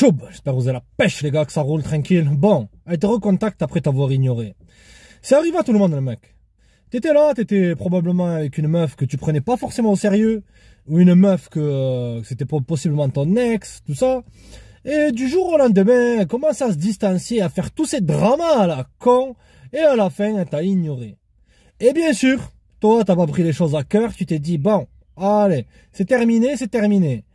Choub, j'espère que vous avez la pêche les gars, que ça roule tranquille. Bon, elle te recontacte après t'avoir ignoré. Ça arrive à tout le monde le mec. T'étais là, t'étais probablement avec une meuf que tu prenais pas forcément au sérieux, ou une meuf que c'était possiblement ton ex, tout ça. Et du jour au lendemain, elle commence à se distancier, à faire tous ces dramas à la con, et à la fin, elle t'a ignoré. Et bien sûr, toi t'as pas pris les choses à cœur, tu t'es dit, bon, allez, c'est terminé, c'est terminé.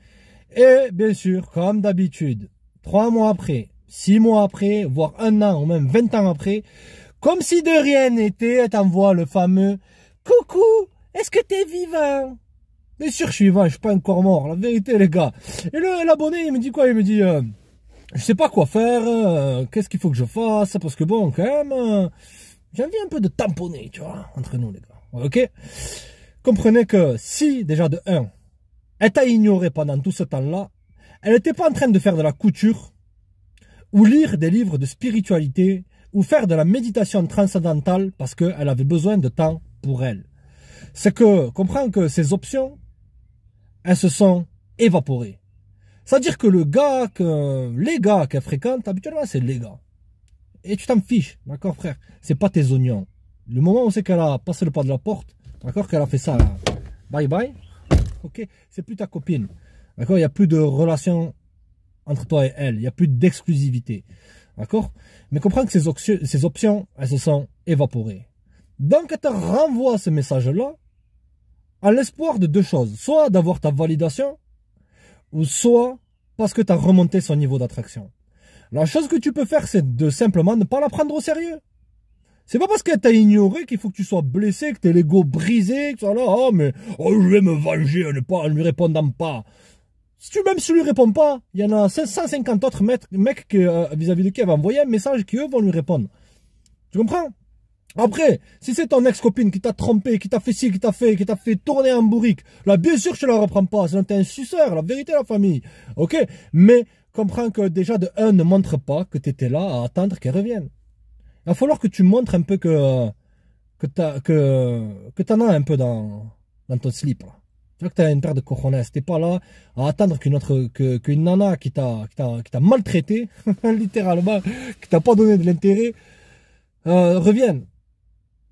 Et bien sûr, comme d'habitude, 3 mois après, 6 mois après, voire 1 an ou même 20 ans après, comme si de rien n'était, elle t'envoie le fameux « Coucou, est-ce que t'es vivant ?» Bien sûr je suis vivant, je suis pas encore mort, la vérité les gars. Et l'abonné il me dit quoi? Il me dit je sais pas quoi faire, qu'est-ce qu'il faut que je fasse, parce que bon quand même, j'ai envie un peu de tamponner, tu vois, entre nous les gars. Ok? Comprenez que si déjà de 1, elle t'a ignoré pendant tout ce temps-là, elle n'était pas en train de faire de la couture, ou lire des livres de spiritualité, ou faire de la méditation transcendantale parce qu'elle avait besoin de temps pour elle. C'est que, comprends que ces options, elles se sont évaporées. C'est-à-dire que les gars qu'elle fréquente, habituellement c'est les gars. Et tu t'en fiches, d'accord frère? C'est pas tes oignons. Le moment où c'est qu'elle a passé le pas de la porte, d'accord, qu'elle a fait ça, là, bye bye. Ok, c'est plus ta copine. D'accord, il n'y a plus de relation entre toi et elle. Il n'y a plus d'exclusivité. D'accord? Mais comprends que ces options, elles se sont évaporées. Donc, elle te renvoie ce message-là en l'espoir de 2 choses. Soit d'avoir ta validation, ou soit parce que tu as remonté son niveau d'attraction. La chose que tu peux faire, c'est de simplement ne pas la prendre au sérieux. C'est pas parce qu'elle t'a ignoré qu'il faut que tu sois blessé, que tu aies l'ego brisé, que tu sois là, oh mais je vais me venger en lui répondant pas. Même si tu lui réponds pas, il y en a 150 autres mecs vis-à-vis de qui elle va envoyer un message qui eux vont lui répondre. Tu comprends? Après, si c'est ton ex-copine qui t'a trompé, qui t'a fait ci, qui t'a fait tourner en bourrique, là bien sûr je la reprends pas, sinon t'es un suceur, la vérité la famille. Ok? Mais comprends que déjà de 1, ne montre pas que tu étais là à attendre qu'elle revienne. Il va falloir que tu montres un peu que t'en as un peu dans ton slip. Là. Tu vois que tu as une paire de cojones. T'es pas là à attendre qu'une nana qui t'a maltraité, littéralement, qui t'a pas donné de l'intérêt, revienne.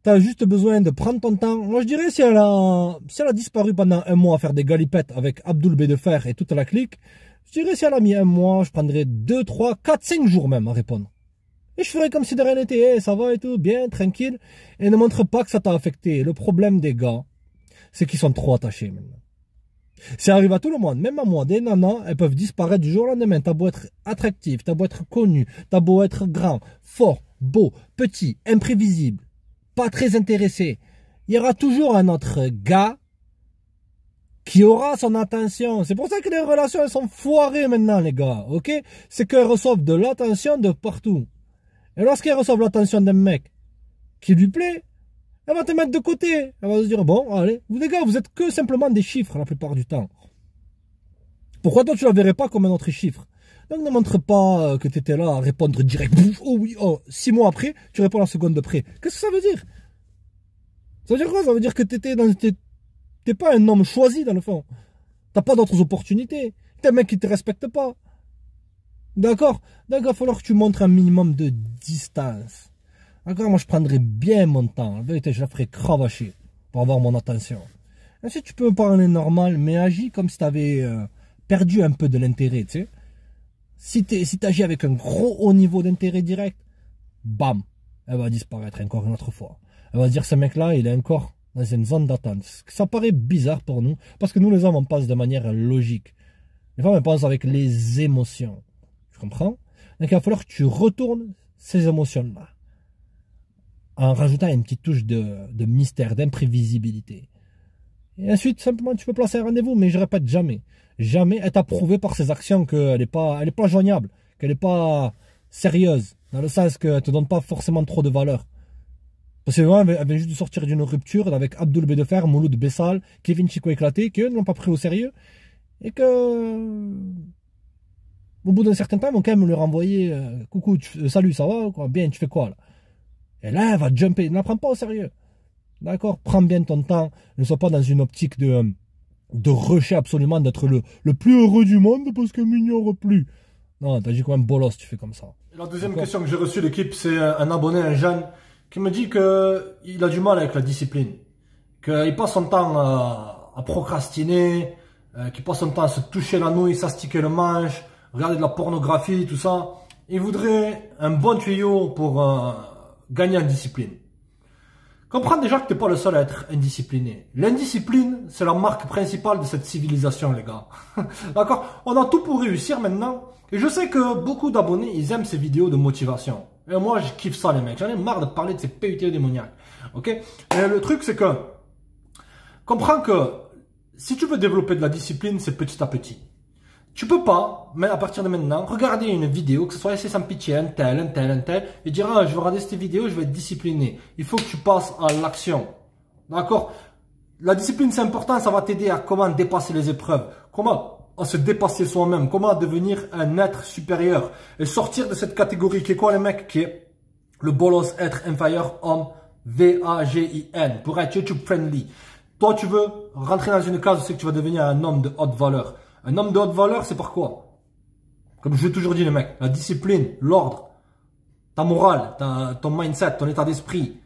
Tu as juste besoin de prendre ton temps. Moi je dirais si elle a disparu pendant 1 mois à faire des galipettes avec Abdoul Bédefer et toute la clique, je dirais si elle a mis 1 mois, je prendrais 2, 3, 4, 5 jours même à répondre. Et je ferais comme si de rien n'était, ça va et tout, bien, tranquille. Et ne montre pas que ça t'a affecté. Le problème des gars, c'est qu'ils sont trop attachés maintenant. Ça arrive à tout le monde, même à moi. Des nanas, elles peuvent disparaître du jour au lendemain. T'as beau être attractif, t'as beau être connu, t'as beau être grand, fort, beau, petit, imprévisible, pas très intéressé. Il y aura toujours un autre gars qui aura son attention. C'est pour ça que les relations, elles sont foirées maintenant, les gars, ok? C'est qu'elles reçoivent de l'attention de partout. Et lorsqu'elle reçoit l'attention d'un mec qui lui plaît, elle va te mettre de côté. Elle va se dire, bon, allez, vous les gars, vous êtes que simplement des chiffres la plupart du temps. Pourquoi toi tu la verrais pas comme un autre chiffre? Donc ne montre pas que tu étais là à répondre direct. Oh oui, oh, 6 mois après, tu réponds la seconde de près. Qu'est-ce que ça veut dire? Ça veut dire quoi? Ça veut dire que t'es pas un homme choisi dans le fond. T'as pas d'autres opportunités. T'es un mec qui te respecte pas. D'accord? Donc il va falloir que tu montres un minimum de distance. D'accord? Moi je prendrais bien mon temps. En vérité, je la ferais cravacher pour avoir mon attention. Ensuite tu peux me parler normal, mais agis comme si tu avais perdu un peu de l'intérêt, tu sais. Si tu agis avec un gros haut niveau d'intérêt direct, bam, elle va disparaître encore une autre fois. Elle va se dire ce mec là il est encore dans une zone d'attente. Ça paraît bizarre pour nous, parce que nous les hommes on pense de manière logique. Les femmes elles pensent avec les émotions. Comprends? Donc il va falloir que tu retournes ces émotions-là en rajoutant une petite touche de mystère, d'imprévisibilité. Et ensuite, simplement, tu peux placer un rendez-vous, mais je répète, jamais. Jamais elle t'a prouvé par ses actions qu'elle n'est pas joignable, qu'elle n'est pas sérieuse, dans le sens qu'elle ne te donne pas forcément trop de valeur. Parce que elle vient juste de sortir d'une rupture avec Abdoul Bédefer, Mouloud Bessal, Kevin Chico éclaté, qu'eux ne l'ont pas pris au sérieux, et que... Au bout d'un certain temps, ils vont quand même lui renvoyer coucou, salut, ça va quoi? Bien, tu fais quoi là? Et là, elle va jumper. Ne la prends pas au sérieux. D'accord? Prends bien ton temps. Ne sois pas dans une optique de rusher absolument, d'être le plus heureux du monde parce qu'elle m'ignore plus. Non, t'as dit quoi, un bolos, tu fais comme ça. Et la deuxième question que j'ai reçue de l'équipe, c'est un abonné, un jeune, qui me dit qu'il a du mal avec la discipline. Qu'il passe son temps à procrastiner, qu'il passe son temps à se toucher la nouille, s'astiquer le manche, regarder de la pornographie, tout ça. Il voudrait un bon tuyau pour gagner en discipline. Comprends déjà que tu n'es pas le seul à être indiscipliné. L'indiscipline, c'est la marque principale de cette civilisation, les gars. D'accord? On a tout pour réussir maintenant. Et je sais que beaucoup d'abonnés, ils aiment ces vidéos de motivation. Et moi, je kiffe ça, les mecs. J'en ai marre de parler de ces PUT démoniaques. Ok? Et le truc, c'est que, comprends que si tu veux développer de la discipline, c'est petit à petit. Tu peux pas, mais à partir de maintenant, regarder une vidéo, que ce soit sans pitié, un tel, et dire, ah, je vais regarder cette vidéo, je vais être discipliné. Il faut que tu passes à l'action. D'accord? La discipline, c'est important, ça va t'aider à comment dépasser les épreuves, comment à se dépasser soi-même, comment devenir un être supérieur, et sortir de cette catégorie qui est quoi, les mecs, qui est le bolos, être inférieur, homme, V-A-G-I-N, pour être YouTube friendly. Toi, tu veux rentrer dans une case où c'est que tu vas devenir un homme de haute valeur. Un homme de haute valeur, c'est par quoi? Comme je l'ai toujours dit, les mecs, la discipline, l'ordre, ta morale, ton mindset, ton état d'esprit.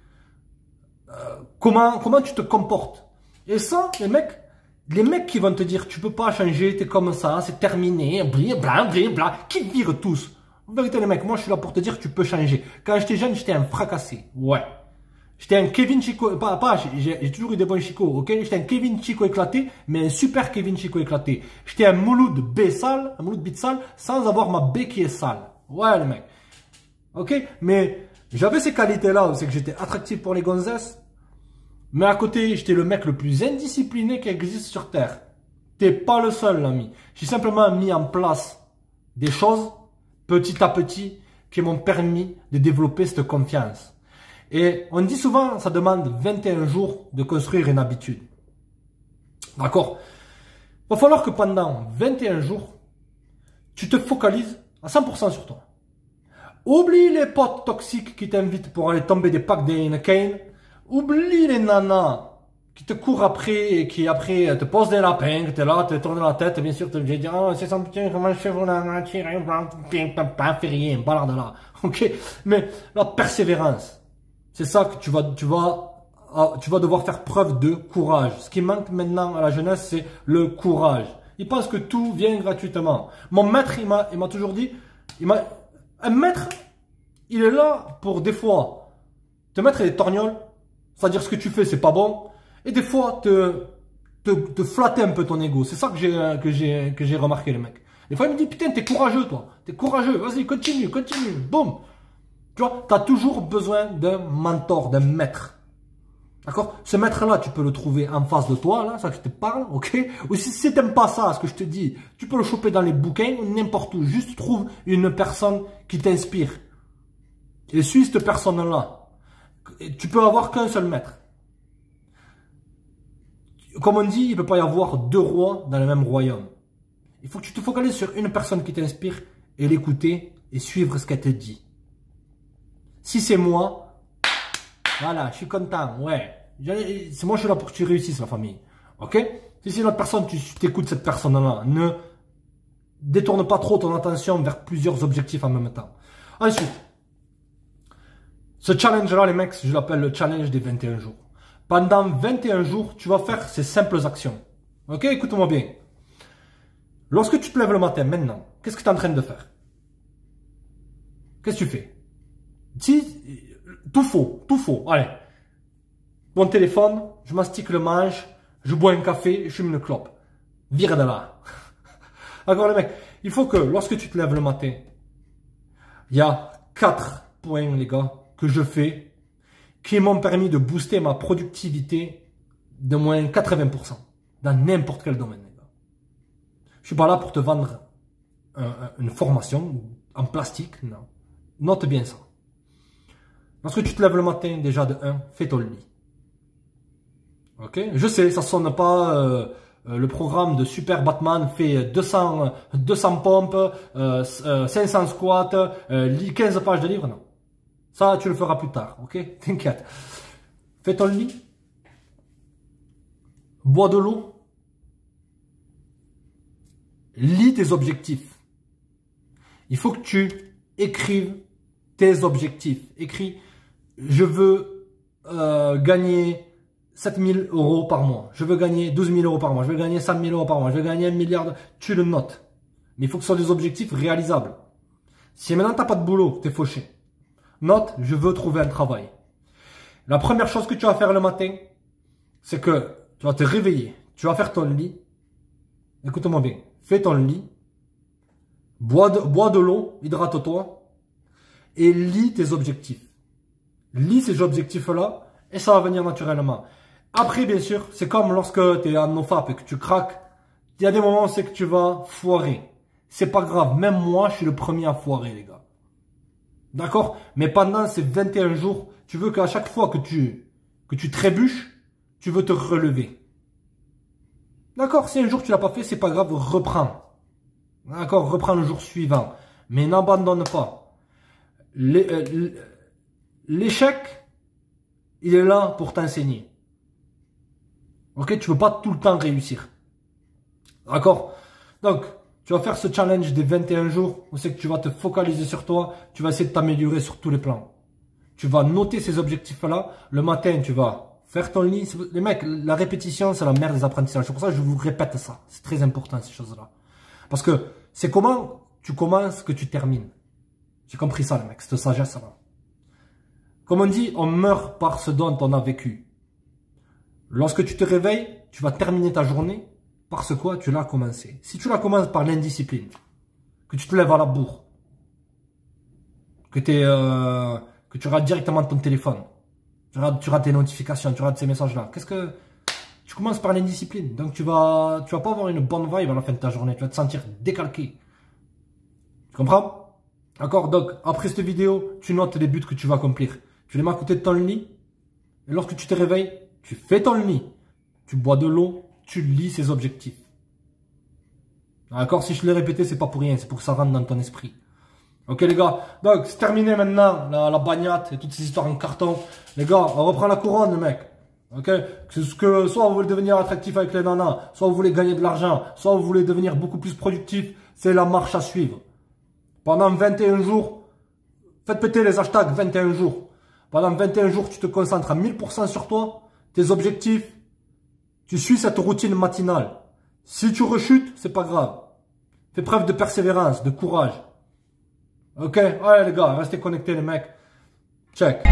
Comment tu te comportes. Et ça, les mecs qui vont te dire, tu peux pas changer, t'es comme ça, c'est terminé, bla, qui virent tous. En vérité, les mecs, moi, je suis là pour te dire, tu peux changer. Quand j'étais jeune, j'étais un fracassé. Ouais. J'étais un Kevin Chico, j'ai toujours eu des bons Chico, ok? J'étais un Kevin Chico éclaté, mais un super Kevin Chico éclaté. J'étais un Mouloud B sale, un Mouloud bit sale, sans avoir ma B qui est sale. Ouais, les mecs. Ok? Mais j'avais ces qualités-là, c'est que j'étais attractif pour les gonzesses, mais à côté, j'étais le mec le plus indiscipliné qui existe sur Terre. T'es pas le seul, l'ami. J'ai simplement mis en place des choses, petit à petit, qui m'ont permis de développer cette confiance. Et on dit souvent, ça demande 21 jours de construire une habitude. D'accord? Il va falloir que pendant 21 jours, tu te focalises à 100% sur toi. Oublie les potes toxiques qui t'invitent pour aller tomber des packs d'Heineken. Oublie les nanas qui te courent après et qui après te posent des lapins, que t'es là, te tournent la tête, bien sûr, tu vas dire, oh, c'est sans pitié, comment je fais pour la tirer, fais rien, balade de là. Ok? Mais la persévérance. C'est ça que tu vas devoir faire preuve de courage. Ce qui manque maintenant à la jeunesse, c'est le courage. Ils pensent que tout vient gratuitement. Mon maître, il m'a toujours dit, un maître, il est là pour des fois te mettre des torgnoles, c'est-à-dire ce que tu fais, c'est pas bon, et des fois te flatter un peu ton ego. C'est ça que j'ai remarqué, les mecs. Des fois, il me dit, putain, t'es courageux, toi. T'es courageux, vas-y, continue, boum. Tu vois, tu as toujours besoin d'un mentor, d'un maître. D'accord? Ce maître-là, tu peux le trouver en face de toi, là, ça que je te parle, ok? Ou si tu n'aimes pas ça, ce que je te dis, tu peux le choper dans les bouquins ou n'importe où. Juste trouve une personne qui t'inspire. Et suis cette personne-là. Tu peux avoir qu'un seul maître. Comme on dit, il ne peut pas y avoir deux rois dans le même royaume. Il faut que tu te focalises sur une personne qui t'inspire et l'écouter et suivre ce qu'elle te dit. Si c'est moi, voilà, je suis content, ouais. C'est moi, je suis là pour que tu réussisses, la famille. Ok? Si c'est une autre personne, tu t'écoutes cette personne-là. Ne détourne pas trop ton attention vers plusieurs objectifs en même temps. Ensuite, ce challenge-là, les mecs, je l'appelle le challenge des 21 jours. Pendant 21 jours, tu vas faire ces simples actions. Ok? Écoute-moi bien. Lorsque tu te lèves le matin, maintenant, qu'est-ce que tu es en train de faire? Qu'est-ce que tu fais? Tout faux, allez. Mon téléphone, je mastique le manche, je bois un café, je fume une clope. Vire de là. D'accord les mecs, il faut que lorsque tu te lèves le matin, il y a 4 points les gars que je fais qui m'ont permis de booster ma productivité de moins 80% dans n'importe quel domaine les gars. Je suis pas là pour te vendre une formation en plastique, non. Note bien ça. Lorsque tu te lèves le matin, déjà de 1, fais ton lit. Ok? Je sais, ça sonne pas le programme de Super Batman fait 200 pompes, 500 squats, 15 pages de livres, non. Ça, tu le feras plus tard, ok? T'inquiète. Fais ton lit. Bois de l'eau. Lis tes objectifs. Il faut que tu écrives tes objectifs. Écris, je veux gagner 7 000 € par mois. Je veux gagner 12 000 € par mois. Je veux gagner 5 000 € par mois. Je veux gagner 1 milliard. Tu le notes. Mais il faut que ce soit des objectifs réalisables. Si maintenant tu n'as pas de boulot, tu es fauché. Note, je veux trouver un travail. La première chose que tu vas faire le matin, c'est que tu vas te réveiller. Tu vas faire ton lit. Écoute-moi bien. Fais ton lit. Bois de l'eau. Hydrate-toi. Et lis tes objectifs. Lis ces objectifs-là et ça va venir naturellement. Après, bien sûr, c'est comme lorsque tu es en NoFap et que tu craques. Il y a des moments où c'est que tu vas foirer. C'est pas grave. Même moi, je suis le premier à foirer, les gars. D'accord? Mais pendant ces 21 jours, tu veux qu'à chaque fois que tu trébuches, tu veux te relever. D'accord? Si un jour tu l'as pas fait, c'est pas grave, reprends. D'accord? Reprends le jour suivant. Mais n'abandonne pas. L'échec, il est là pour t'enseigner. Ok? Tu ne peux pas tout le temps réussir. D'accord? Donc, tu vas faire ce challenge des 21 jours où c'est que tu vas te focaliser sur toi. Tu vas essayer de t'améliorer sur tous les plans. Tu vas noter ces objectifs-là. Le matin, tu vas faire ton lit. Les mecs, la répétition, c'est la mère des apprentissages. C'est pour ça que je vous répète ça. C'est très important, ces choses-là. Parce que c'est comment tu commences que tu termines. J'ai compris ça, les mecs, cette sagesse-là. Comme on dit, on meurt par ce dont on a vécu. Lorsque tu te réveilles, tu vas terminer ta journée par ce quoi tu l'as commencé. Si tu la commences par l'indiscipline, que tu te lèves à la bourre, que tu rates directement ton téléphone, tu rates tes notifications, tu rates ces messages-là, tu commences par l'indiscipline. Donc tu vas pas avoir une bonne vibe à la fin de ta journée. Tu vas te sentir décalqué. Tu comprends? D'accord? Donc, après cette vidéo, tu notes les buts que tu vas accomplir. Tu les mets à côté de ton lit. Et lorsque tu te réveilles, tu fais ton lit. Tu bois de l'eau. Tu lis ces objectifs. D'accord? Si je te l'ai répété, c'est pas pour rien. C'est pour que ça rentre dans ton esprit. Ok, les gars? Donc, c'est terminé maintenant, la bagnate et toutes ces histoires en carton. Les gars, on reprend la couronne, les mecs. Ok? Soit vous voulez devenir attractif avec les nanas, soit vous voulez gagner de l'argent, soit vous voulez devenir beaucoup plus productif. C'est la marche à suivre. Pendant 21 jours, faites péter les hashtags 21 jours. Pendant 21 jours, tu te concentres à 1000% sur toi, tes objectifs. Tu suis cette routine matinale. Si tu rechutes, c'est pas grave. Fais preuve de persévérance, de courage. Ok? Allez les gars, restez connectés les mecs. Check.